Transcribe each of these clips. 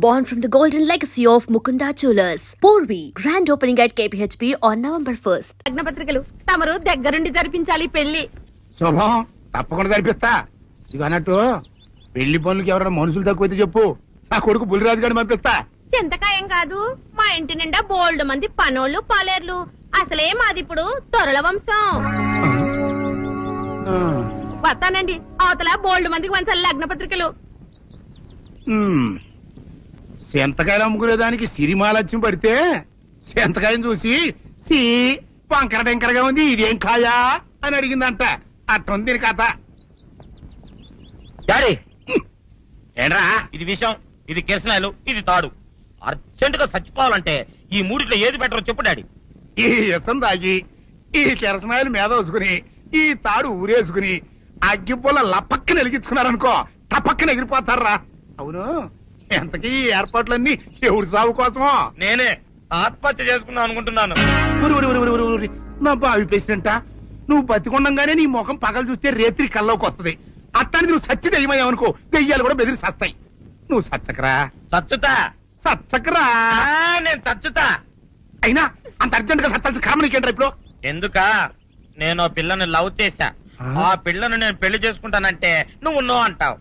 born from the golden legacy of Mukunda Jewelers. Porvi, grand opening at KPHP on November 1st. లగ్నపత్రికలు తమరు దగ్గరుండి జరిపించాలి పెళ్లి. శుభం, తప్పకుండా జరిపిస్తా. ఇది అన్నట్టు పెళ్లి పనులకి ఎవరైనా మనుషులు తక్కువైతే చెప్పు, నా కొడుకు బుల్లిరాజు గారిని పంపిస్తా. చింతకాయం కాదు, మా ఇంటి నిండా బోల్డ్ మంది పనోళ్ళు పాలేర్లు. అసలే మాది ఇప్పుడు తొరల వంశం. వస్తానండి, అవతల బోల్డ్ మందికి వంచాలి లగ్నపత్రికలు. సెంతకాయలు అమ్ముకునేదానికి సిరిమాలత్యం పడితే సెంతకాయని చూసి సి వంకర టెంకరగా ఉంది, ఇదేం కాయా అని అడిగిందంట. అట్టుంది దీని కథ. డాడీ ఏంట్రా ఇది విషయం, ఇది కిరసనాయలు, ఇది తాడు. అర్జెంట్ గా చచ్చిపోవాలంటే ఈ మూడిట్లో ఏది బెటర్ చెప్పు డాడీ. ఈ ఇసం తాగి ఈ కిరసనాయలు మీద వేసుకుని ఈ తాడు ఊరేసుకుని అగ్గిపూల లపక్కన వెలిగించుకున్నారనుకో, టపక్కన ఎగిరిపోతారా. అవును, ఎంతకీ ఈ ఏర్పాట్లన్నీ ఎవరి సాగు కోసమో? నేనే ఆత్మహత్య చేసుకుందాం అనుకుంటున్నాను. నా బావి పేసినంట, నువ్వు బతికొండంగానే నీ ముఖం పగలు చూస్తే రేత్రి కల్లోకి వస్తుంది. అట్టానికి నువ్వు సచ్చి దెయ్యమయ్యావనుకో, దెయ్యాలు కూడా బెదిరి సస్తాయి. నువ్వు సచ్చకరా, చచ్చుతా సచ్చకరా. నేను చచ్చుతా. అయినా అంత అర్జెంట్ గా సత్తాల్సిన కర్మ నీకేంట్రా ఇప్పుడు? ఎందుక నేను పిల్లని లవ్ చేశా, ఆ పిల్లను నేను పెళ్లి చేసుకుంటానంటే నువ్వు నో అంటావు.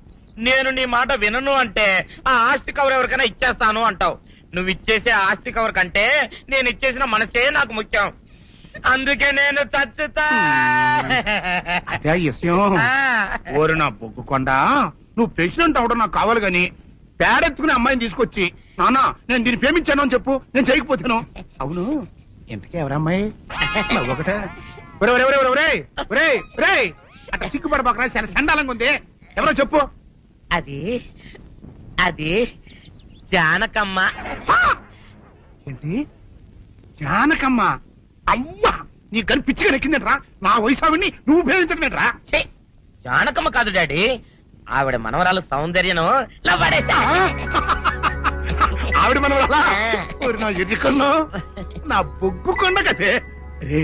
నేను నీ మాట వినను అంటే ఆ ఆస్తి కవర్ ఎవరికైనా ఇచ్చేస్తాను అంటావు. నువ్వు ఇచ్చేసే ఆస్తి కవర్ కంటే నేను ఇచ్చేసిన మనసే నాకు ముఖ్యం. అందుకే నేను చచ్చుతా. అదే విషయం. ఓరు నా బొగ్గుకొండ, నువ్వు ప్రెసిడెంట్ అవడం నాకు కావాలి గాని పేడెత్తుకునే అమ్మాయిని తీసుకొచ్చి నానా నేను దీన్ని ప్రేమించాను అని చెప్పు, నేను చేయకపోతాను. అవును, ఎంతకీ ఎవరమ్మాయి? ఒకటే అట్లా సిగ్గుపడబాకరా, చాలా సండాలంగా ఉంది. ఎవరో చెప్పు. అది అది జానకమ్మ. ఏంటి జానకమ్మ? అమ్మా, నీ గని పిచ్చిగా నెక్కిందంట్రా. నా వయసు ఆవిడ్ని నువ్వు ప్రేమించటమేట్రా? జానకమ్మ కాదు డాడీ, ఆవిడ మనవరాలు సౌందర్యను ఆవిడ మనవరాలా? నా ఎరుకల్లో నా బొగ్గుకొండ కదే. రే,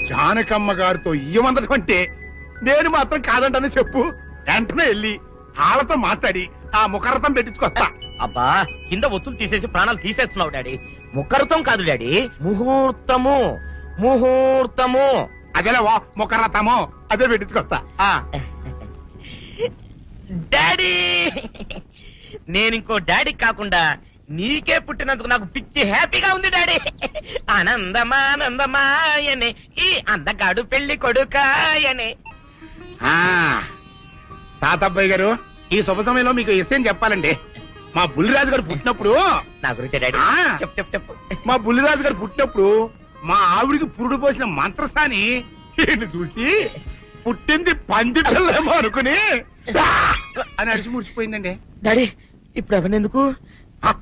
జానకమ్మ గారితో ఇయ్యమందడం అంటే నేను మాత్రం కాదంటనే చెప్పు. వెంటనే వెళ్ళి వాళ్ళతో మాట్లాడి ఆ ముఖరథం పెట్టించుకొస్తా. అబ్బా, కింద ఒత్తులు తీసేసి ప్రాణాలు తీసేస్తున్నావు డాడీ. ముఖరథం కాదు డాడీ, ముహూర్తము. ముహూర్తము అదేలా ముఖరథము, అదే పెట్టించుకొస్తా. డాడీ, నేను ఇంకో డాడీ కాకుండా నీకే పుట్టినందుకు నాకు పిచ్చి హ్యాపీగా ఉంది డాడీ. ఆనందమానందమాయనే ఈ అందగాడు పెళ్లి కొడుకాయనే. తాతబ్బాయి గారు, ఈ శుభ సమయంలో మీకు విషయం చెప్పాలండి. మా బుల్లిరాజు గారు పుట్టినప్పుడు నా గురించి డాడీ చెప్పు చెప్పు చెప్పు. మా బుల్లిరాజు గారు పుట్టినప్పుడు మా ఆవిడికి పురుడు పోసిన మంత్రసాని ఈయన చూసి పుట్టింది పందిటలేమో అనుకుని అని అడిచి ముడిచిపోయిందండి. డాడీ ఇప్పుడు అవన్నెందుకు?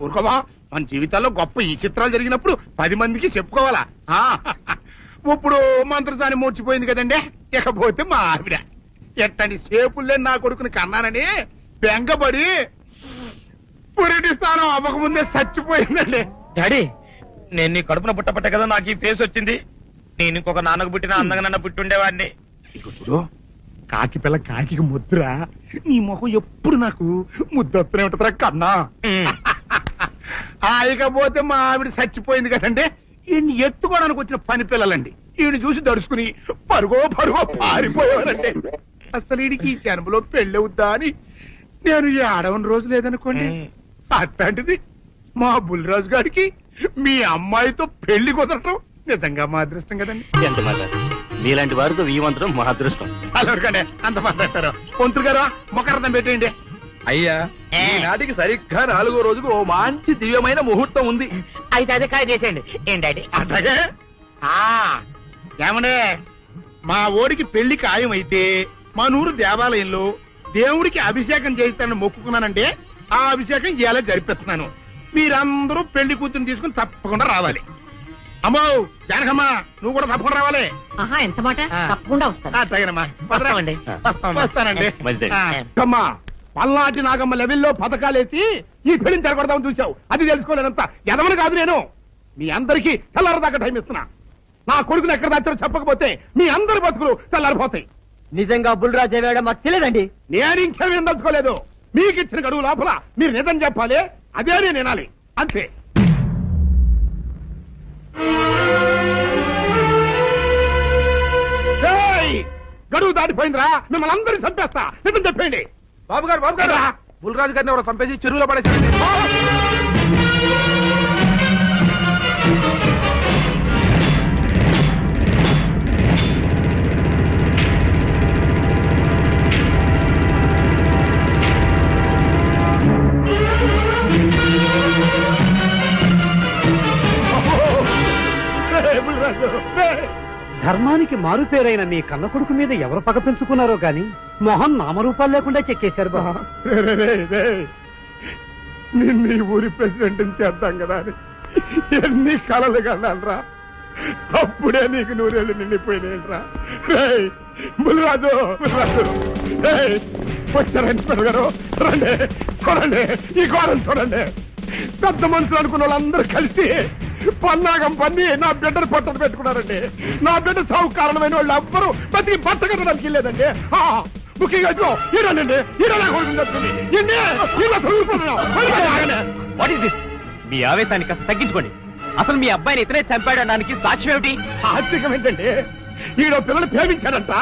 ఊరుకోవా, మన జీవితాల్లో గొప్ప ఈ చిత్రాలు జరిగినప్పుడు 10 మందికి చెప్పుకోవాలా. ఇప్పుడు మంత్రసాని మూర్చిపోయింది కదండి. ఇకపోతే మా ఆవిడ ఎట్టండి సేపుల్లే నా కొడుకుని కన్నానని బెంగపడి పురిటి స్థానం అవ్వకముందే చచ్చిపోయిందండి. డాడీ, నేను నీ కడుపున పుట్టపట్ట కదా నాకు ఈ ఫేస్ వచ్చింది. నేను ఇంకొక నాన్నకు పుట్టిన అందంగా నన్ను పుట్టుండేవాడిని. ఇక చూడు, కాకి పిల్ల కాకి ముద్ర, నీ మొహం ఎప్పుడు నాకు ముద్దొత్తనే ఉంటుందిరా కన్నా. ఇకపోతే మా ఆవిడ చచ్చిపోయింది కదండి. ఈయన్ని ఎత్తుకోవడానికి వచ్చిన పని పిల్లలండి ఈయన చూసి దడుచుకుని పరుగో పారిపోయేవారండి. అసలు ఈడికి ఈ జన్మలో పెళ్ళవుద్దా అని నేను ఈ ఆడవని రోజు లేదనుకోండి. అట్లాంటిది మా బుల్లిరాజు గారికి మీ అమ్మాయితో పెళ్లి కుదరటం నిజంగా మా అదృష్టం కదండి. ఎంత మాట, మీలాంటి వారితో వీవంతరం మా అదృష్టం. చాలవరకండి, అంత మాట్లాడతారు. పొంతులు గారు మొకరథం పెట్టేయండి. అయ్యా, ఈనాటికి సరిగ్గా 4వ రోజుకు ఓ మంచి దివ్యమైన ముహూర్తం ఉంది. అయితే అదే కాయ చేసేయండి. ఏం డాడీ? అట్లాగే. ఏమనే, మా ఓడికి పెళ్లి ఖాయమైతే మా నూరు దేవాలయంలో దేవుడికి అభిషేకం చేయిస్తానని మొక్కుకున్నానంటే ఆ అభిషేకం ఇలా జరిపిస్తున్నాను. మీరందరూ పెళ్లి కూతురు తీసుకుని తప్పకుండా రావాలి. అమ్మో జానకమ్మ, నువ్వు కూడా తప్పకుండా రావాలి. ఎంత మాట, తప్పకుండా వస్తాను. అట్లాగేనమ్మా, వస్తామండి. వస్తానండి. అమ్మా, పల్నాటి నాగమ్మ లెవెల్లో పథకాలేసి ఈ పెళ్లిని జరగొడదామని చూసావు. అది తెలుసుకోలేనంత ఎదవని కాదు నేను. మీ అందరికీ తెల్లారదాకా టైం ఇస్తున్నా. నా కొడుకుని ఎక్కడ దాచారో చెప్పకపోతే మీ అందరి బతుకులు తెల్లారిపోతాయి. నిజంగా బుల్రాజు అయ్యాడో మాకు తెలియదండి. నేను ఇంకేమీ దలుచుకోలేదు. మీకు ఇచ్చిన గడువు లోపల మీరు నిజం చెప్పాలి, అదే నేను వినాలి, అంతే. గడువు దాటిపోయిందిరా, మిమ్మల్ని అందరినీ చంపేస్తా, నిజం చెప్పండి. బాబు గారు బుల్రాజు గారిని ఎవరో చంపేసి చెరువులో పడేసారండి. ధర్మానికి మారుపేరైన మీ కన్న కొడుకు మీద ఎవరు పగ పెంచుకున్నారో గాని మొహం నామరూపాలు లేకుండా చెక్కేశారు బాబా. నిన్ను ఈ ఊరి ప్రెసిడెంట్ చేద్దాం కదా అని ఎన్ని కలలు కన్నారా, అప్పుడే నీకు నూరేళ్ళు నిండిపోయినాయిరా. బుల్రాజు వచ్చారండి గారు, రండి చూడండి, ఈ గోడను చూడండి. పెద్ద మనుషులు అనుకున్న వాళ్ళందరూ కలిసి పన్నాగం పన్ని నా బిడ్డను పొట్టను పెట్టుకున్నారండి. నా బిడ్డ సాగు కారణమైన వాళ్ళు ఎవ్వరూ బతికి బట్ట కట్టడానికి వెళ్ళలేదండి. ముఖ్యంగా ఈరోనండి, మీ ఆవేశాన్ని కాస్త తగ్గించుకోండి. అసలు మీ అబ్బాయిని ఇతనే చంపాడడానికి సాక్ష్యం ఏమిటి? ఆశ్చర్యం ఏంటండి, ఈడో పిల్లలు ప్రేమించాడంట,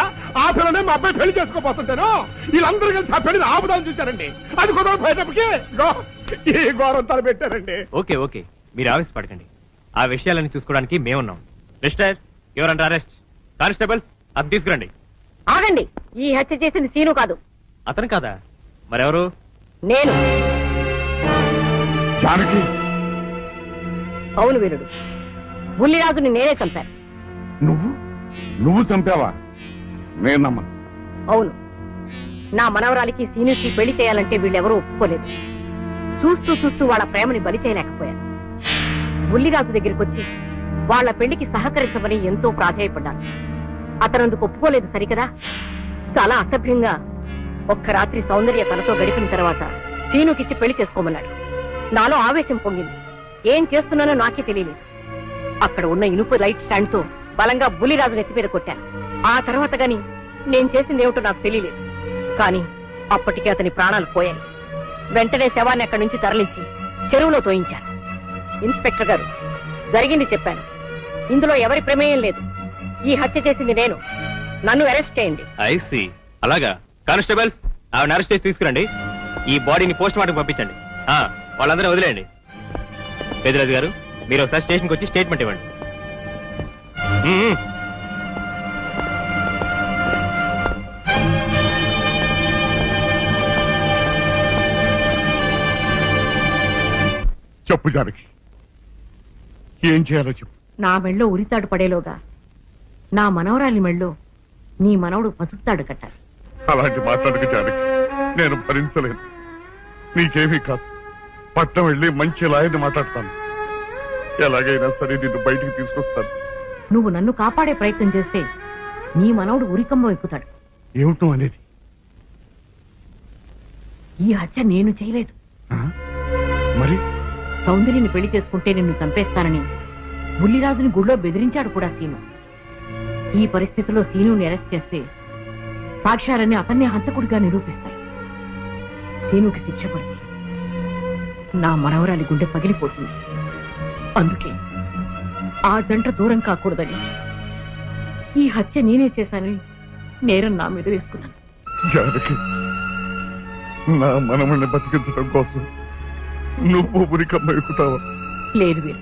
ఆ పిల్లనే మా అబ్బాయి పెళ్లి చేసుకోబోతుంటాను. వీళ్ళందరూ కలిసి ఆ పెళ్లిని ఆపుదాం చూశారండి. అది కుదరపోయేటప్పటికి ఈ ఘోరం తలపెట్టారండి. ఓకే ఓకే, మీరు ఆవేశపడకండి. ఆ విషయాలన్నీ చూసుకోవడానికి మేమున్నాం. Mister, your under arrest. Constables, అది తీసుకురండి. ఆగండి, ఈ హత్య చేసింది సీను కాదు. అతను కాదా? మరెవరు? నేను. జానకి, అవును వీరుడు, బుల్లిరాజుని నేనే చంపాను. నువ్వు చంపావా? నేను నమ్మను. అవును, నా మనవరాలికి సీనుకి పెళ్లి చేయాలంటే వీళ్ళెవరూ ఒప్పుకోలేదు. చూస్తూ చూస్తూ వాళ్ళ ప్రేమని బలి చేయలేకపోయాను. బుల్లిరాజు దగ్గరికి వచ్చి వాళ్ళ పెళ్లికి సహకరించమని ఎంతో ప్రాధేయపడ్డాను. అతనందుకు ఒప్పుకోలేదు సరికదా. చాలా అసభ్యంగా ఒక్క రాత్రి సౌందర్య తనతో గడిపిన తర్వాత సీనుకిచ్చి పెళ్లి చేసుకోమన్నాడు. నాలో ఆవేశం పొంగింది. ఏం చేస్తున్నానో నాకే తెలియలేదు. అక్కడ ఉన్న ఇనుపు లైట్ స్టాండ్ తో బలంగా బుల్లిరాజు నెత్తి మీద కొట్టాను. ఆ తర్వాత గాని నేను చేసింది ఏమిటో నాకు తెలియలేదు. కానీ అప్పటికే అతని ప్రాణాలు పోయాయి. వెంటనే శవాన్ని అక్కడి నుంచి తరలించి చెరువులో తోయించాను. ఇన్స్పెక్టర్ గారు, జరిగింది చెప్పాను. ఇందులో ఎవరి ప్రమేయం లేదు. ఈ హత్య చేసింది నేను. నన్ను అరెస్ట్ చేయండి. I see. అలాగా. కానిస్టేబుల్స్, ఆవిడ అరెస్ట్ చేసి తీసుకురండి. ఈ బాడీని పోస్ట్ మార్టం పంపించండి. వాళ్ళందరూ వదిలేయండి. పెద్దరాజు గారు, మీరు ఒకసారి స్టేషన్కి వచ్చి స్టేట్మెంట్ ఇవ్వండి. చెప్పు జానకి, ఏం చేయాలో చెప్పు. నా మెళ్ళో ఉరితాడు పడేలోగా నా మనవరాలి మెళ్ళో నీ మనవడు పసుపుతాడు కట్టాలి. అలాంటి మాట్లాడక జానకి, నేను భరించలేను. నీకేమీ కాదు, పట్నం వెళ్ళి మంచి లాయర్ని మాట్లాడతాను. ఎలాగైనా సరే నిన్ను బయటికి తీసుకొస్తాను. నువ్వు నన్ను కాపాడే ప్రయత్నం చేస్తే నీ మనవడు ఉరికమ్మ ఎక్కుతాడు. ఏమిటో అనేది? ఈ హత్య నేను చేయలేదు. మరి సౌందర్యని పెళ్లి చేసుకుంటే నిన్ను చంపేస్తానని బుల్లిరాజుని గుళ్ళో బెదిరించాడు కూడా సీను. ఈ పరిస్థితిలో సీనుని అరెస్ట్ చేస్తే సాక్ష్యాలన్నీ అతన్నే హంతకుడిగా నిరూపిస్తాయి. సీనుకి శిక్ష పడితే నా మనవరాలి గుండె పగిలిపోతుంది. అందుకే ఆ జంట దూరం కాకూడదని ఈ హత్య నేనే చేశానని నేరం నా మీద వేసుకున్నాను. జానకి, నా మనమని బతికించడం కోసం నువ్వు ఉరికమ్మ ఎక్కుతావా? లేదు వీరు,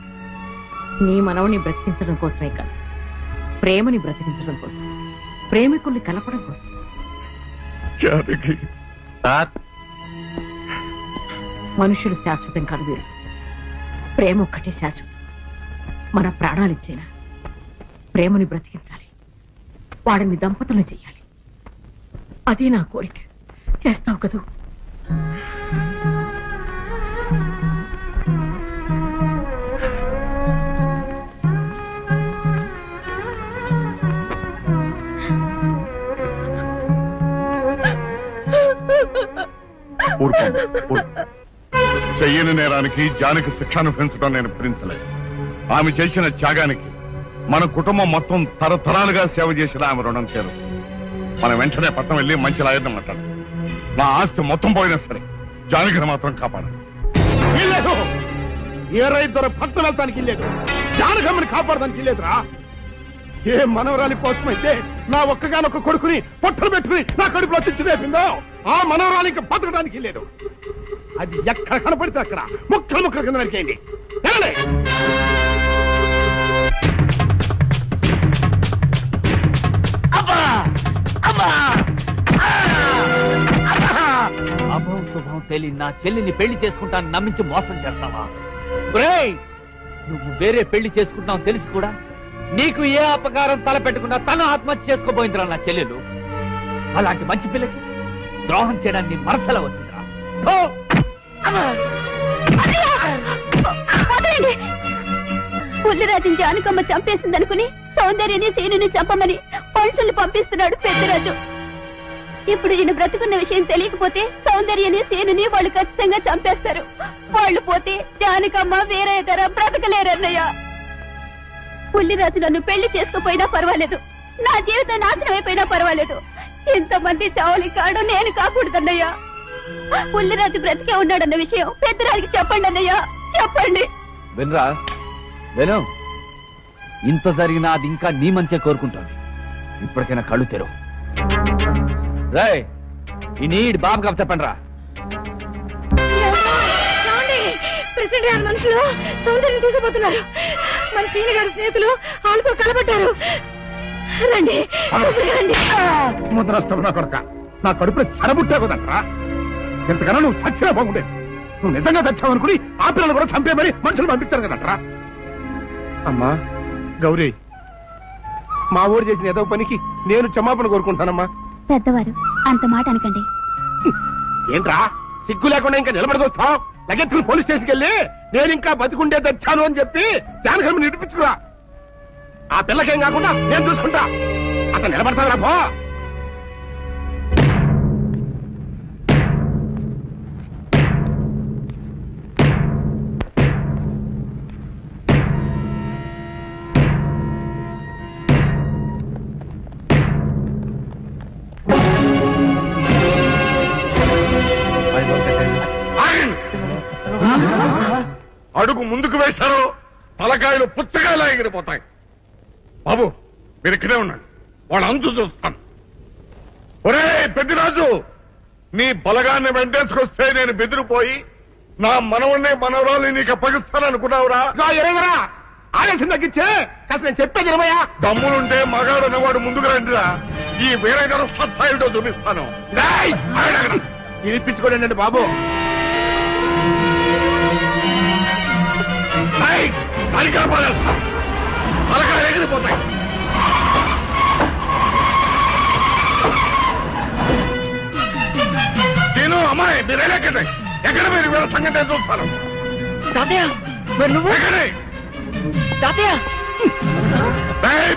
నీ మనవని బ్రతికించడం కోసమే కాదు, ప్రేమని బ్రతికించడం కోసం, ప్రేమికుల్ని కలపడం కోసం. జానకి, మనుషులు శాశ్వతం కాదు వీరు, ప్రేమ ఒక్కటే శాశ్వతం. మన ప్రాణాలిచ్చేనా ప్రేమని బ్రతికించాలి, వాడిని దంపతులు చెయ్యాలి. అదే నా కోరిక. చేస్తావు కదూ? చెయ్యని నేరానికి జానకి శిక్షను పెంచడం నేను భరించలేదు. ఆమె చేసిన త్యాగానికి మన కుటుంబం మొత్తం తరతరాలుగా సేవ చేసిన ఆమె రుణం చేరు. మనం వెంటనే పట్టణం వెళ్ళి మంచి లాయర్ని మాట్లాడాలి. నా ఆస్తి మొత్తం పోయినా సరే జానకిని మాత్రం కాపాడాలి. ఇల్లేదు ఏ రైతు భక్తులు వెళ్తానికి ఇల్లేదు, జానకమ్మని కాపాడడానికి ఇల్లేదురా. ఏ మనవరాలి కోసమైతే నా ఒక్కగానొక్క కొడుకుని పొట్టలు పెట్టుకుని నా కడుపులో తెచ్చి రేపిందో ఆ మనవరాలికి బతకడానికి లేదు. అది ఎక్కడ కనపడితే అక్కడ ముక్కలు ముక్కల కింద నరికేయండి. అభం శుభం తెలియని నా చెల్లిని పెళ్లి చేసుకుంటాను నమ్మించి మోసం చేస్తావా? నువ్వు వేరే పెళ్లి చేసుకుంటావు తెలిసి కూడా నీకు ఏ అపకారం తలపెట్టకుండా తన ఆత్మహత్య చేసుకోబోయిందిరా నా చెల్లెలు. అలాంటి మంచి పిల్లకి ద్రోహం చేయడానికి మనసులో వచ్చిందిరా. పుల్లిరాజుని జానకమ్మ చంపేసిందనుకుని సౌందర్యని సీనుని చంపమని మనుషుల్ని పంపిస్తున్నాడు పెద్దరాజు. ఇప్పుడు ఈయన బ్రతుకున్న విషయం తెలియకపోతే సౌందర్యని సీనుని వాళ్ళు ఖచ్చితంగా చంపేస్తారు. వాళ్ళు పోతే జానకమ్మ వేరే ధర బ్రతకలేరన్నయ్య. పుల్లిరాజు నన్ను పెళ్లి చేసుకోపోయినా పర్వాలేదు, నా జీవితం నాశనం అయిపోయినా పర్వాలేదు, ఇంతమంది చావులి కాడు నేను కాకూడదన్నయ్యా. పుల్లిరాజు బ్రతికే ఉన్నాడన్న విషయం పెద్దరాజుకి చెప్పండి అన్నయ్యా, చెప్పండి. వినరా విను, ఇంత జరిగినా అది ఇంకా నీ మంచిగా కోరుకుంటాను. ఇప్పటికైనా కళ్ళు తెరు. రేయ్ ఈ నీడ్ బాబు కప్ చెప్పండి రా. ప్రెసిడెంట్ గారి మనుషులు సౌందర్యం తీసుకుపోతున్నారు. మన సీని గారి స్నేహితులు వాళ్ళతో కలబడ్డారు. రండి రండి. ముద్రస్తావు నా కొడుక, నా కడుపులో చెడబుట్టే కదట్రా. ఎంతకన్నా నువ్వు చచ్చినా బాగుండేది. నువ్వు నిజంగా చచ్చావనుకుని ఆ పిల్లలు కూడా చంపే మరి మనుషులు పంపించారు కదట్రా. అమ్మా గౌరీ, మా ఊరు చేసిన ఏదో పనికి నేను క్షమాపణ కోరుకుంటానమ్మా. పెద్దవారు అంత మాట అనకండి. ఏంట్రా సిగ్గు లేకుండా ఇంకా నిలబడదొస్తావు? లగెత్తులు పోలీస్ స్టేషన్కి వెళ్ళి నేను ఇంకా బతికుండే తెచ్చాను అని చెప్పి జానకమ్మ నిడిపించుకురా. ఆ పిల్లకేం కాకుండా నేను చూసుకుంటా. అతను నిలబడతావురా పో. అడుగు ముందుకు వేశారు తలకాయలు పుచ్చకాయలా ఎగిరిపోతాయి. బాబు మీరు ఇక్కడే ఉండండి, వాళ్ళ అంతు చూస్తాను. ఒరే పెద్దిరాజు, నీ బలగాన్ని వెంటేసుకొస్తే నేను బెదిరిపోయి నా మనవన్నే మనవరాలు నీకు అప్పగిస్తాననుకున్నావురా? ఆవేశం తగ్గించే కాస్త నేను చెప్పేది ఇరవయా. దమ్ములుంటే మగాడు అన్నవాడు ముందుకు రండిరా. ఈ వేరే సత్తాయిటో చూపిస్తాను. ఇప్పించుకోండి బాబు. తలకాయలు ఎగిరిపోతాయి. నేను అమ్మాయి మీరు ఎక్కడే ఎక్కడ మీరు వీళ్ళ సంగతి చూస్తాను.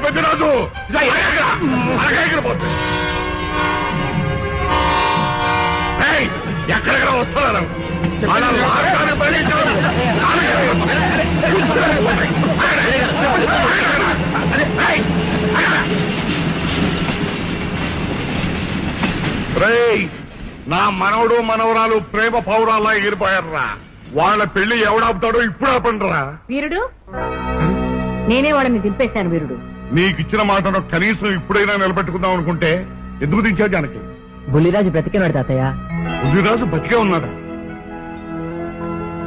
పెద్దరాజు ఎగిరిపోతుంది. ఎక్కడెక్కడ వస్తున్నారు నా మనవడు మనవరాలు ప్రేమ పౌరాల్లా ఎగిరిపోయారా. వాళ్ళ పెళ్లి ఎవడాపుతాడో ఇప్పుడు ఆపండిరా. వీరుడు నేనే వాళ్ళని దింపేశాను. వీరుడు నీకిచ్చిన మాటను కనీసం ఇప్పుడైనా నిలబెట్టుకుందాం అనుకుంటే ఎందుకు దించావు జానకి? బుల్లిరాజు బ్రతికినాడు తాతయ్య. బుల్లిరాజు బతికే ఉన్నాడా?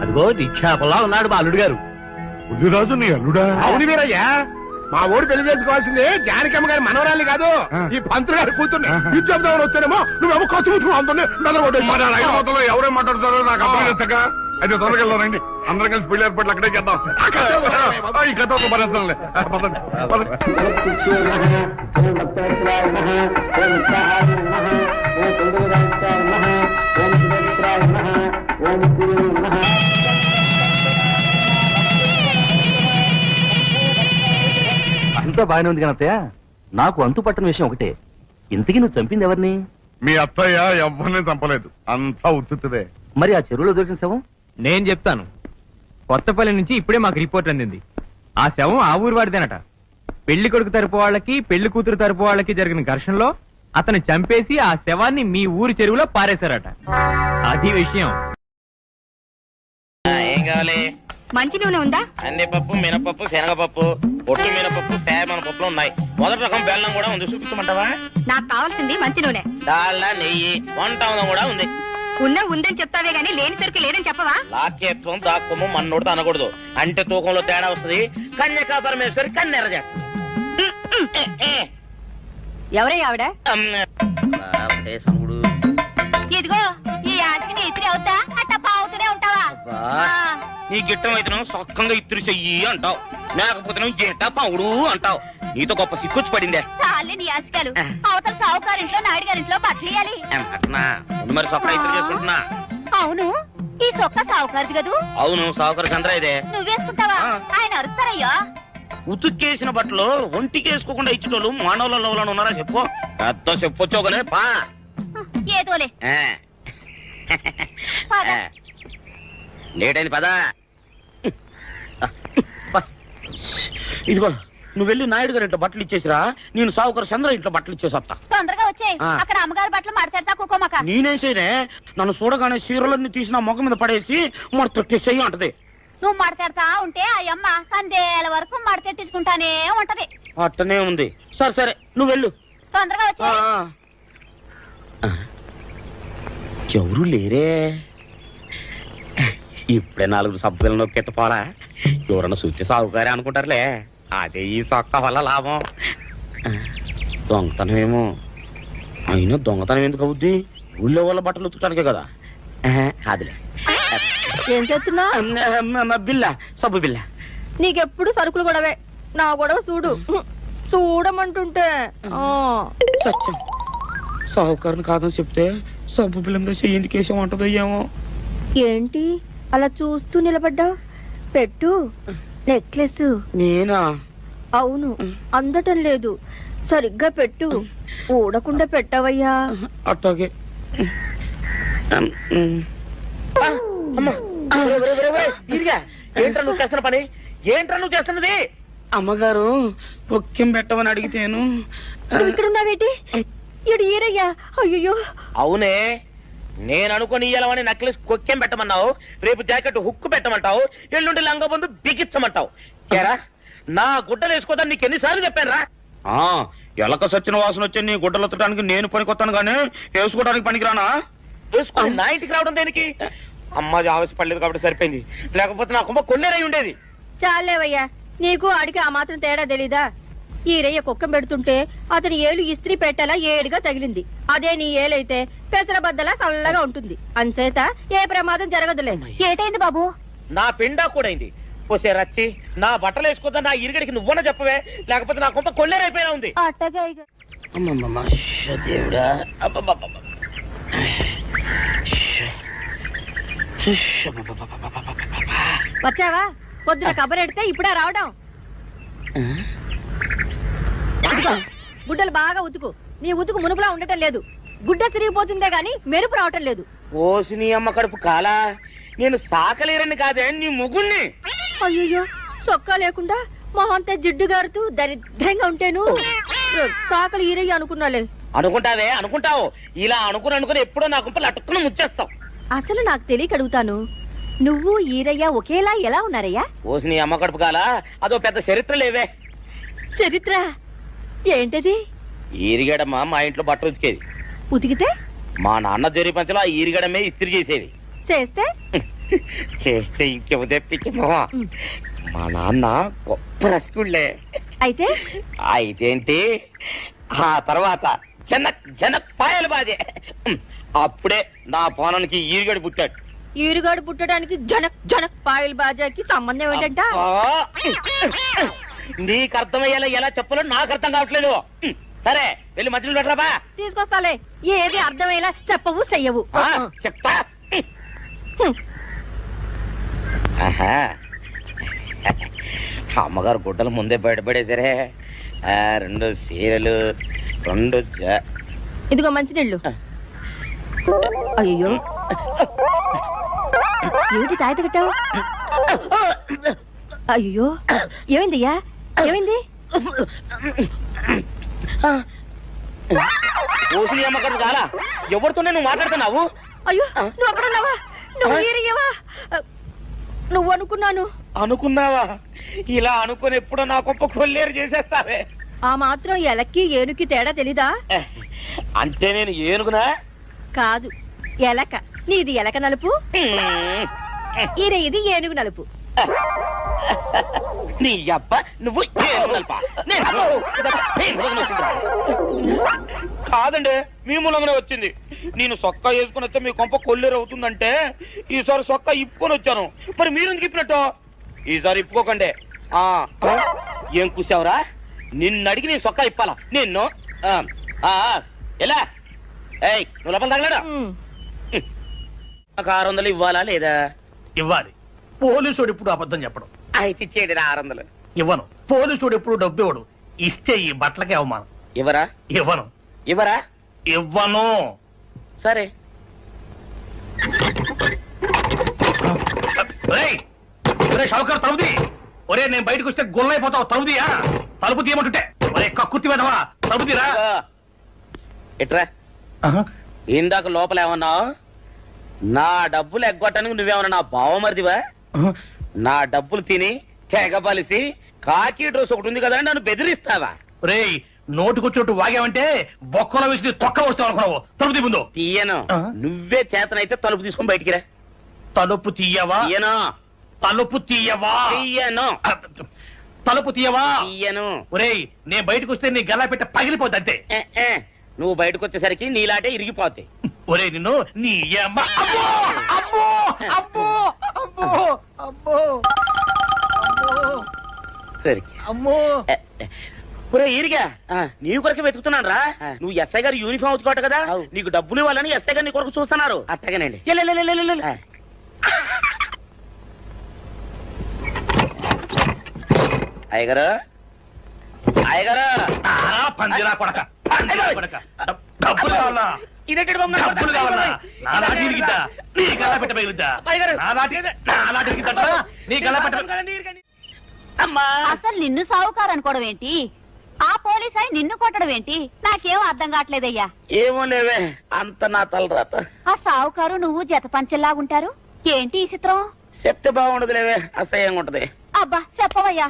అదిగో నిక్షేపంలా ఉన్నాడు మా అల్లుడు గారు. బుల్లిరాజు నీ అల్లుడా? అవును వీరయ్యా, మా ఊరు పెళ్లి చేసుకోవాల్సింది జానకమ్మ గారి మనవరాలి కాదు, ఈ పంతులు గారి కూతుర్ని. ఇచ్చేద్దామని వస్తేనేమో నువ్వేమో ఖర్చు ముట్టుకుని అందులో మొత్తంలో ఎవరేం మాట్లాడుతారో నాకు అర్థం చేస్తాక అయితే త్వరగా వెళ్దానండి. అందరం కలిసి పెళ్లి ఏర్పాట్లు అక్కడే చేద్దాం. ఈ కథ భరేస్తానులే. అంతా బాగానే ఉంది కనత్తయ్య, నాకు అంతు పట్టని విషయం ఒకటే. ఇంతకీ నువ్వు చంపింది ఎవరిని? మీ అత్తయ్య ఎవరిని చంపలేదు, అంతా ఉత్తుదే. మరి ఆ చెరువులో దొరికిన శవం? నేను చెప్తాను. కొత్తపల్లి నుంచి ఇప్పుడే మాకు రిపోర్ట్ అందింది. ఆ శవం ఆ ఊరు వాడిదేనట. పెళ్లి కొడుకు తరపు వాళ్ళకి పెళ్లి కూతురు తరపు వాళ్ళకి జరిగిన ఘర్షణలో అతను చంపేసి ఆ శవాన్ని మీ ఊరి చెరువులో పారేశారట. అది విషయం. ఏం కావాలి? మంచి నూనె ఉందా? కందిపప్పు, మినపప్పు, శనగపప్పు, పొట్టు మినపప్పు, మన పప్పులు ఉన్నాయి. మొదటి రకం బెల్లం కూడా ఉంది, చూపించమంటావా? నాకు కావాల్సింది మంచి నూనె. డాల్డా, నెయ్యి, వంట కూడా ఉంది. ఉందని చెప్తావే గానీ లేని సరికి లేదని చెప్పవా? లాక్యత్వం దాక్కుము మన్నోడితో అనకూడదు, అంటే తూకంలో తేడా వస్తుంది. కన్యకా పరమేశ్వరి కన్నెర చేస్తుంది. ఎవరయ్య ఆవిడ? ఉంటే సముడు. ఇదిగో ఈ ఆటకి నీ ఇస్త్రీ అవుతా అట్ట పావుతూనే ఉంటావా? నీ గిట్టం అయితే సొక్కంగా ఇత్తురు చెయ్యి అంటావు, లేకపోతే గిట్ట పావుడు అంటావు. నీతో గొప్ప సిక్కుచ్చి పడిందే. చాలే నీ ఆశకాలు. అవతల సావుకారింట్లో నాయుడు గారింట్లో బట్టలేయాలి. మరి సొక్క ఇత్తురు చేసుకుంటున్నా. అవును, ఈ సొక్క సావుకారిది కదూ? అవును, సావుకారు చంద్ర ఇదే. నువ్వేసుకుంటావా? ఆయన అరుస్తారయ్యా. ఉతుక్కేసిన బట్టలు ఒంటికి వేసుకోకుండా ఇచ్చేటోళ్ళు మానవులలో ఉన్నారా చెప్పు. పెద్ద చెప్పొచ్చోగలే పా. ఏదోలే. లేట్ అయింది పదా. ఇదిగో నువ్వు వెళ్ళి నాయుడు గారి ఇంట్లో బట్టలు ఇచ్చేసిరా, నేను సావుకారు చంద్ర ఇంట్లో బట్టలు ఇచ్చేసి వస్తా. తొందరగా వచ్చేయ్. అక్కడ అమ్మగారి బట్టలు మాడతారు కుకోమక. నేనేం చేయనే, నన్ను చూడగానే చీరలన్నీ తీసి నా ముఖం మీద పడేసి మొట్టొట్టేసేయి అంటది. నువ్వు మడతెడతా ఉంటే ఆ అమ్మ సందేల వరకు మడతెట్టించుకుంటానే ఉంటది. అట్టనే ఉంది. సరే సరే నువ్వు వెళ్ళు. తొందరగా వచ్చే. ఎవరు లేరే, ఇప్పుడే 4 సభ్యులను నొక్కెత్తపోరా. ఎవరన్నా చూస్తే సాగుకారే అనుకుంటారులే. అదే ఈ సొక్క వల్ల లాభం. దొంగతనం ఏమో, అయినా దొంగతనం ఎందుకు అవుద్ది? ఊళ్ళో వాళ్ళ బట్టలు ఉతుకడానికే కదా. అదిలే. ఏం చేస్తున్నా? బిల్ల, సబ్బు బిల్ల. నీకెప్పుడు సరుకులు గొడవే. నా గొడవ చూడు. చూడమంటుంటే సత్యం, సాహుకారుని కాదని చెప్తే సబ్బు బిల్ల మీద ఎందుకు వేసాం అంటదో ఏమో. ఏంటి అలా చూస్తూ నిలబడ్డావు? పెట్టు. నెక్లెస్. నేనా? అవును, అందటం లేదు. సరిగ్గా పెట్టు. ఊడకుండా పెట్టవయ్యా. అట్టాగే. ఏంట్రా నువ్వు చేస్తున్న పని? ఏంట్రా నువ్వు చేస్తున్నది? అమ్మగారు పొక్కెం పెట్టమని అడిగితేను. నువ్వు ఇక్కడ ఉన్నావేటి? ఇడు ఈరయ్యా. అయ్యో. అవునే, నేను అనుకుని ఇయ్యాలని నెక్లెస్ కొక్కెం పెట్టమన్నావు, రేపు జాకెట్ హుక్కు పెట్టమంటావు, ఎల్లుండి లంగబందు బిగించమంటావు. కేరా నా గుడ్డలు వేసుకోదని నీకు ఎన్నిసార్లు చెప్పానురా? ఎలక సచ్చిన వాసన వచ్చి నీ గుడ్డలు ఎత్తడానికి నేను పనికొత్తాను గానీ వేసుకోవడానికి పనికిరానా? వేసుకుని నా ఇంటికి రావడం దేనికి? అమ్మాది ఆవేశపడలేదు కాబట్టి సరిపోయింది, లేకపోతే నా కుమ్మ కొన్నేరై ఉండేది. చాలేవయ్యా, నీకు ఆడికి ఆ మాత్రం తేడా తెలీదా? ఈరయ్య కుక్కం పెడుతుంటే అతని ఏలు ఇస్త్రీ పెట్టేలా ఏడుగా తగిలింది. అదే నీ ఏలైతే పెసరబద్దలా చల్లగా ఉంటుంది. అంచేత ఏ ప్రమాదం జరగదులే. ఏటైంది బాబు? నా పిండా కూడా అయింది. పోసే రచ్చి, నా బట్టలు వేసుకోద్దా నా ఇరుగడికి నువ్వున చెప్పవే, లేకపోతే నా కొంత కొల్లేరైపోయినా ఉంది. దేవుడా, వచ్చావా? పొద్దున కబరెడితే ఇప్పుడే రావడం. గుడ్డలు బాగా ఉతుకు. నీ ఉతుకు మునుపులా ఉండటం లేదు. గుడ్డ తిరిగిపోతుందే గాని మెరుపు రావటం లేదు. ఓసి నీ అమ్మ కడుపు కాలా, నేను సాకలేరని కాదే నీ ముగుణ్ణి. అయ్యో, సొక్కా లేకుండా మొహంతా జిడ్డు గారుతూ దరిద్రంగా ఉంటేను సాకలు ఈరయ్య అనుకున్నాలే. అనుకుంటావే, అనుకుంటావు. ఇలా అనుకుని ఎప్పుడో నా గుంపలు అటుక్కుని ముచ్చేస్తావు. అసలు నాకు తెలియక అడుగుతాను, నువ్వు ఈరయ్య ఒకేలా ఎలా ఉన్నారయ్యా? ఓసి నీ అమ్మ కడుపు కాలా, అదో పెద్ద చరిత్ర లేవే. చరిత్ర ఏంటది? ఈరిగడమ్మ మా ఇంట్లో బట్టలు ఉతికేది. ఉతికితే మా నాన్న జరి పంచలో ఆ ఈరిగడమే ఇస్త్రీ చేసేది. చేస్తే చేస్తే ఇంకెవ తెప్పించి మా నాన్న గొప్ప రసికుళ్ళే. అయితే అయితేంటి, ఆ తర్వాత జనక్ పాయలు బాధే. అప్పుడే నా పోనానికి ఈరుగడి పుట్టాడు. ఈరుగాడు పుట్టడానికి జనక్ పాయల్ బాజాకి సంబంధం ఏంటంట? నీకు అర్థమయ్యేలా ఎలా చెప్పాలో నాకు అర్థం కావట్లేదు. సరే వెళ్ళి మధ్యలో పెట్టరాబా. తీసుకొస్తాలే. ఏది అర్థమయ్యేలా చెప్పవు చెయ్యవు. చెప్తా. అమ్మగారు గుడ్డలు ముందే బయటపడేసరే. 2 చీరలు, 2 ఇదిగో మంచినీళ్ళు. అయ్యో, ఏమిటి తాయిత కట్టావు? అయ్యో, ఏమైందయ్యా? ఏమైంది? ఓసిలి అమ్మకం కాలా ఎవరితోనే నువ్వు మాట్లాడుతున్నావు? అయ్యో నువ్వు అక్కడ ఉన్నావా? నువ్వు ఈరియవా? నువ్వు అనుకున్నాను. అనుకున్నావా? ఇలా అనుకుని ఎప్పుడో నా గొప్ప కొల్లేరు చేసేస్తావే. ఆ మాత్రం ఎలక్కి ఏనుకి తేడా తెలీదా? అంటే నేను ఏనుగునా? కాదు, ఎలక. నీది ఎలక నలుపు, ఇది ఏనుగు నలుపు. నీ అబ్బ నువ్వు ఏనుగు నలుపా? కాదండి, మీ మూలంగానే వచ్చింది. నేను సొక్కా వేసుకుని వస్తే మీ కొంప కొల్లేరు అవుతుందంటే ఈసారి సొక్కా ఇప్పుకొని వచ్చాను. మరి మీరు ఎందుకు ఇప్పినట్టు? ఈసారి ఇప్పుకోకండి. ఏం కూసావురా? నిన్ను అడిగి నేను సొక్కా ఇప్పాలా? నిన్ను ఎలా? ఏయ్, నువ్వు లోపల తగలడా? నాకు 600 ఇవ్వాలా లేదా? ఇవ్వాలి. పోలీసుడు ఇప్పుడు అబద్ధం చెప్పడం. అయితే ఇచ్చేయండి 600. ఇవ్వను. పోలీసుడు ఎప్పుడు డబ్బు ఇవ్వడు. ఇస్తే ఈ బట్టలకే అవమానం. ఇవ్వరా? ఇవ్వను. ఇవ్వరా? ఇవ్వను. సరే. షౌకర్ తలుపుది. ఒరే, నేను బయటకు వస్తే గొల్లైపోతావు. తలుపుదియా? తలుపు తీయమంటుంటే ఒరే కక్కుర్తి వెదవా, తలుపు తీరా. ఎట్రా? ఇందాక లోపల ఏమన్నావు? నా డబ్బులు ఎగ్గొట్టడానికి నువ్వేమన్నా నా బావమరిదివా? నా డబ్బులు తిని తెగబలిసి కాకి డ్రెస్ ఒకటి ఉంది కదా అని నన్ను బెదిరిస్తావా? రే, నోటుకొచ్చినట్టు వాగావంటే బొక్కలో వేసి తొక్క వస్తావు అనుకున్నావు. తలుపు తీ ముందు. తీయను. నువ్వే చేతనైతే తలుపు తీసుకొని బయటికి రా. తలుపు తీయవా? తీయను. తలుపు తీయవా? తీయను. తలుపు తీయవా? తీయను. ఒరేయ్, నేను బయటకు వస్తే నీ గల్లా పెట్ట పగిలిపోద్ది అంతే. నువ్వు బయటకు వచ్చేసరికి నీలాటే ఇరిగిపోతాయి. ఒరే, నిన్ను నీ అమ్మ. అబ్బో అబ్బో అబ్బో అబ్బో అబ్బో సరే అమ్మో. ఒరే ఇరిగా, నీ కొరకే వెతుకుతున్నాను రా. నువ్వు ఎస్ఐ గారు యూనిఫామ్ అవుతుకోట కదా, నీకు డబ్బులు ఇవ్వాలని ఎస్ఐ గారు నీ కొరకు చూస్తున్నారు. అట్టగానండి. అయ్యగారు, అయ్యగారు, పందిరా కొడక, డబ్బులు కావాలా? ఇదేంటి బాబు? డబ్బులు కావాలా? నా నాటి ఇరిగిద్దా? నీ గల్లా పెట్ట పగిలిద్దా? నా నాటి ఇరిగిద్దా? నీ గల్లా పెట్ట. అమ్మా, అసలు నిన్ను సావుకారు అనుకోవడం ఏంటి? ఆ పోలీస్ అయి నిన్ను కొట్టడం ఏంటి? నాకేం అర్థం కావట్లేదయ్యా. ఏమో లేవే, అంత నా తలరాత. ఆ సావుకారు నువ్వు జత పంచెల్లాగుంటారు ఏంటి ఈ చిత్రం? చెప్తే బాగుండదు లేవే, అసహ్యంగా ఉంటది. అబ్బా చెప్పవయ్యా,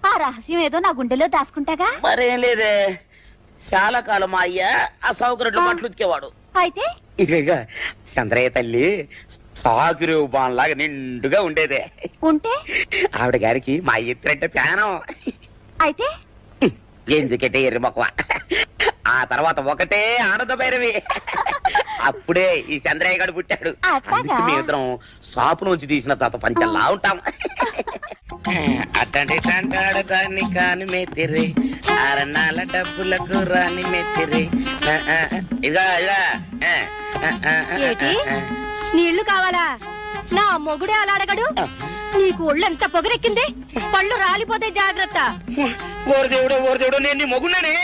ఆ రహస్యం ఏదో నా గుండెలో దాచుకుంటాగా. మరేం లేదే, చాలా కాలం మా అయ్య ఆ సౌకర్యం మట్లు ఉతికేవాడు. అయితే ఇక చంద్రయ్య తల్లి సాగురేవు బాన్లాగా నిండుగా ఉండేదే. ఉంటే ఆవిడ గారికి మా ఎత్తురంటే ప్రాణం. అయితే ఎందుకంటే ఎర్రి మొక్కవ. ఆ తర్వాత ఒకటే ఆనంద భైరవి. అప్పుడే ఈ చంద్రయ్య గారు పుట్టాడు. అందుకే మేమిద్దరం షాపు నుంచి తీసిన తాత పంచల్లా ఉంటాం. అట్టండి తంటాడు దాన్ని కాని మెత్తిరి, అరణాల డబ్బులకు రాని మెత్తిరి. ఇదా ఇదా నీళ్లు కావాలా? నా మొగుడే అలా అడగడు. నీకు ఒళ్ళు ఎంత పొగరెక్కింది, పళ్ళు రాలిపోతే జాగ్రత్త. ఓరు దేవుడు, నేను నీ మొగున్నానే.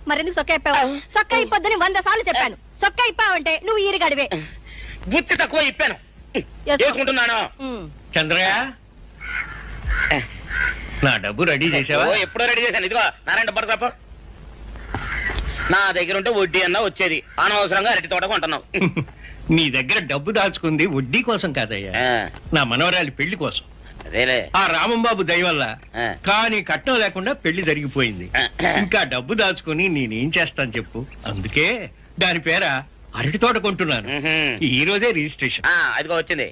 మరెందుకు సొక్క ఇప్పావు? సొక్క ఇప్పొద్దని 100 సార్లు చెప్పాను. సొక్క ఇప్పావంటే నువ్వు ఈరిగడివే. బుద్ధి తక్కువ ఇప్పాను, చేసుకుంటున్నాను. చంద్రయ్య, నా డబ్బు రెడీ చేసావా? ఎప్పుడో రెడీ చేశాను. ఇదిగో నారాయణ డబ్బు తప్ప. నా దగ్గర ఉంటే వడ్డీ అన్నా వచ్చేది, అనవసరంగా అరటి తోట కొంటున్నావు. నీ దగ్గర డబ్బు దాచుకుంది వడ్డీ కోసం కాదయ్యా, నా మనవరాలి పెళ్లి కోసం. అదేలే, ఆ రామంబాబు దయ వల్ల కానీ కట్నం లేకుండా పెళ్లి జరిగిపోయింది. ఇంకా డబ్బు దాచుకుని నేనేం చేస్తాను చెప్పు. అందుకే దాని పేర అరటి తోట కొంటున్నాను. ఈ రోజే రిజిస్ట్రేషన్. అదిగో వచ్చింది.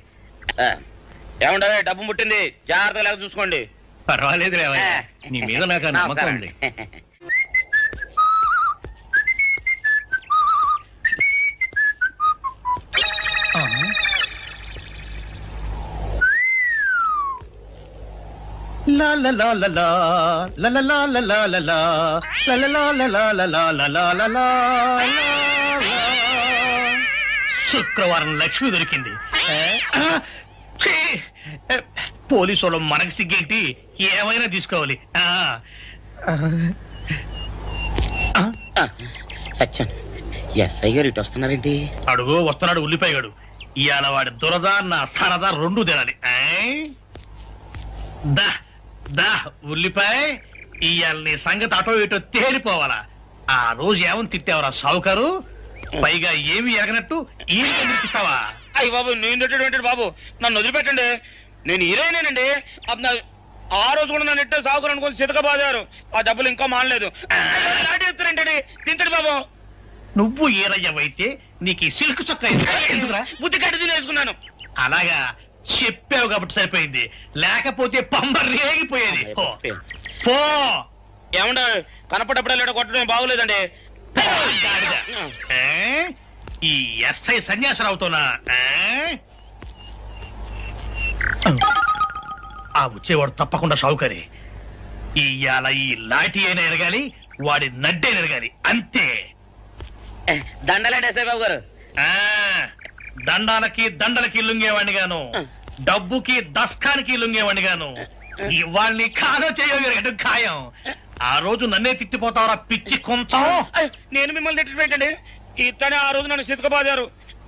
ఏముండవే, డబ్బు ముట్టింది, జాగ్రత్తగా చూసుకోండి. పర్వాలేదు లేవయ్యా, నీ మీద నాకు నమ్మకం ఉంది. శుక్రవారం లక్ష్మి దొరికింది. పోలీసు వాళ్ళు మనకు సిగ్గేంటి, ఏమైనా తీసుకోవాలి. సత్యం, ఎస్ఐ గారు ఇటు వస్తున్నారేంటి? అడుగు వస్తున్నాడు ఉల్లిపాయగాడు. ఇవాళ వాడి దురద నా సరదా రెండు తినాలి. దా దా ఉల్లిపాయ, ఇవాళ నీ సంగతి అటో ఇటో తేలిపోవాలా. ఆ రోజు ఏమని తిట్టావరా సావుకారు? పైగా ఏమి ఎరగనట్టు ఈ తిట్టిస్తావా? అయ్యి బాబు నేను తిట్టేటువంటి బాబు, నన్ను వదిలిపెట్టండి. నేను హీరోయినేనండి. ఆ రోజు కూడా నన్ను ఇట్టే సాగుకుని అనుకుని సితక బాదారు. ఆ డబ్బులు ఇంకా మానలేదు. ఎత్తారేంటండి? తింటాడు బాబు. నువ్వు ఏరయ్యవైతే నీకు ఈ సిల్క్ చొక్క ఎందుకురా? బుద్ధి కట్టి తినేసుకున్నాను. అలాగా చెప్పావు కాబట్టి సరిపోయింది, లేకపోతే పంబ రేగిపోయేది. పో. ఏమండ కనపడప్పుడే లేడ కొట్టడం బాగోలేదండి. పో, గాడిద. ఈ ఎస్ఐ సన్యాసరావుతోనా? ఆ వచ్చేవాడు తప్పకుండా షౌకరి. ఇవాళ ఈ లాఠీ అయినా ఎరగాలి, వాడి నడ్డే ఎరగాలి, అంతే. దండలేండి ఎస్ఐ బాబు గారు. దండాలకి దండలకి లొంగేవాడిని గాను, డబ్బుకి దస్కానికి లొంగేవాడిని గాను. వాళ్ళని కాదో చేయడం ఖాయం. ఆ రోజు నన్నే తిట్టిపోతావరా పిచ్చి కొంచెం. నేను మిమ్మల్ని తిట్టి పెట్టండి. ఇతనే ఆ రోజు నన్ను సితకబాదారు.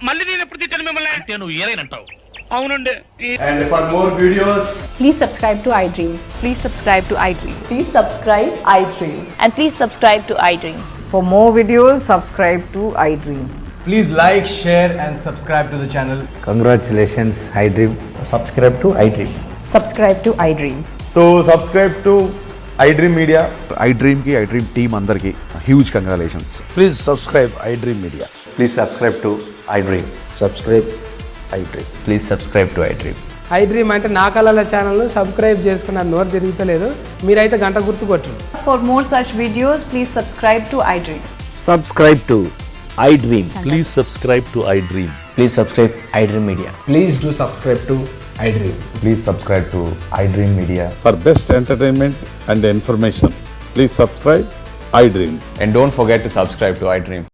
మళ్ళీ నేను ఎప్పుడు తిట్టాను మిమ్మల్ని? అంటే నువ్వు ఏరైనంటావు. అవునండి. And for more videos, please subscribe to iDream. Please subscribe to iDream. Please subscribe iDream. And please subscribe to iDream. For more videos, subscribe to iDream. please like, share and subscribe to the channel. Congratulations, iDream. Subscribe to iDream. Subscribe to iDream. So subscribe to iDream Media. iDream ki iDream team andarki huge congratulations. Please subscribe iDream Media. Please subscribe to iDream. Subscribe iDream. Please subscribe to iDream. iDream అంటే నా కళల channel subscribe చేసుకున్న నోరు తిరుగుతలేదు. మీరైతే గంట గుర్తు కొట్టండి. For more such videos, please subscribe to iDream. Subscribe to iDream. Please subscribe to iDream. Please subscribe iDream Media. Please do subscribe to iDream. Please subscribe to iDream Media. For best entertainment and information, please subscribe iDream. And don't forget to subscribe to iDream.